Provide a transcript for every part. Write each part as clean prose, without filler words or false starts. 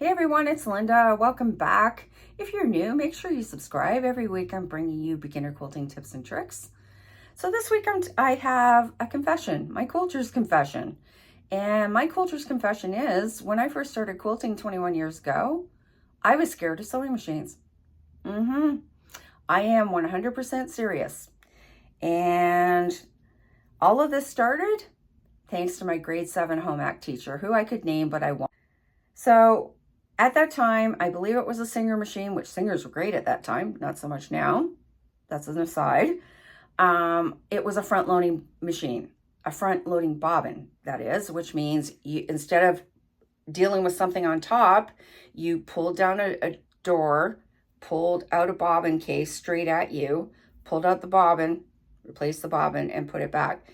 Hey everyone, it's Linda. Welcome back. If you're new, make sure you subscribe. Every week I'm bringing you beginner quilting tips and tricks. So this week I have a confession, my quilter's confession. And my quilter's confession is, when I first started quilting 21 years ago, I was scared of sewing machines. I am 100% serious. And all of this started thanks to my grade 7 home ec teacher, who I could name, but I won't. So at that time, I believe it was a Singer machine, which Singers were great at that time, not so much now. That's an aside. It was a front-loading machine, a front-loading bobbin, that is, which means you, instead of dealing with something on top, you pulled down a door, pulled out a bobbin case straight at you, pulled out the bobbin, replaced the bobbin, and put it back.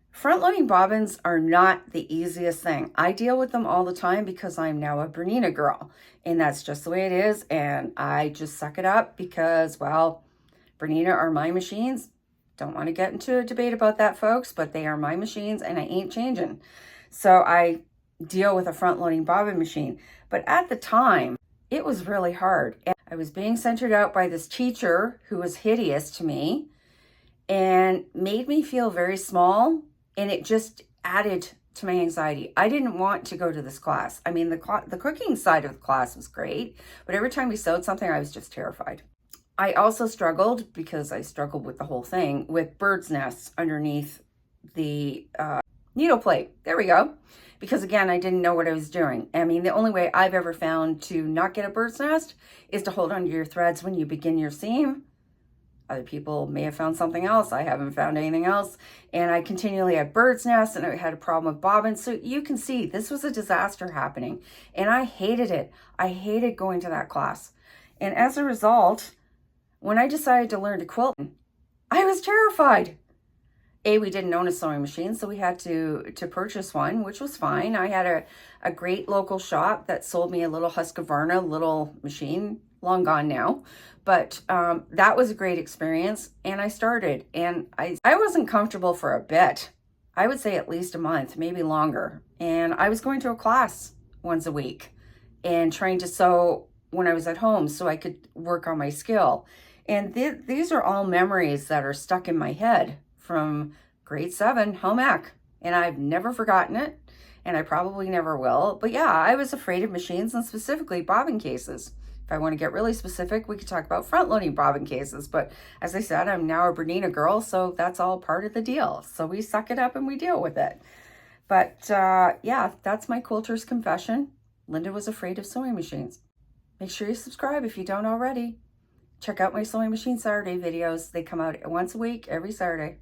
Front-loading bobbins are not the easiest thing. I deal with them all the time because I'm now a Bernina girl, and that's just the way it is, and I just suck it up because, well, Bernina are my machines. Don't want to get into a debate about that, folks, but they are my machines, and I ain't changing. So I deal with a front-loading bobbin machine. But at the time, it was really hard. And I was being censored out by this teacher who was hideous to me and made me feel very small. And it just added to my anxiety. I didn't want to go to this class. I mean, the cooking side of the class was great, but every time we sewed something, I was just terrified. I also struggled, because I struggled with the whole thing, with bird's nests underneath the needle plate. There we go. Because again, I didn't know what I was doing. I mean, the only way I've ever found to not get a bird's nest is to hold onto your threads when you begin your seam. Other people may have found something else. I haven't found anything else. And I continually had bird's nests, and I had a problem with bobbins. So you can see this was a disaster happening. And I hated it. I hated going to that class. And as a result, when I decided to learn to quilt, I was terrified. We didn't own a sewing machine, so we had to purchase one, which was fine. I had a great local shop that sold me a little Husqvarna little machine, long gone now. But that was a great experience, and I started, and I wasn't comfortable for a bit. I would say at least a month, maybe longer. And I was going to a class once a week and trying to sew when I was at home so I could work on my skill. And these are all memories that are stuck in my head from grade 7 home ec, and I've never forgotten it, and I probably never will. But yeah, I was afraid of machines, and specifically bobbin cases. If I want to get really specific, we could talk about front-loading bobbin cases. But as I said, I'm now a Bernina girl, so that's all part of the deal. So we suck it up and we deal with it. But yeah, that's my quilter's confession. Linda was afraid of sewing machines. Make sure you subscribe if you don't already. Check out my Sewing Machine Saturday videos. They come out once a week, every Saturday.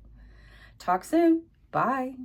Talk soon. Bye.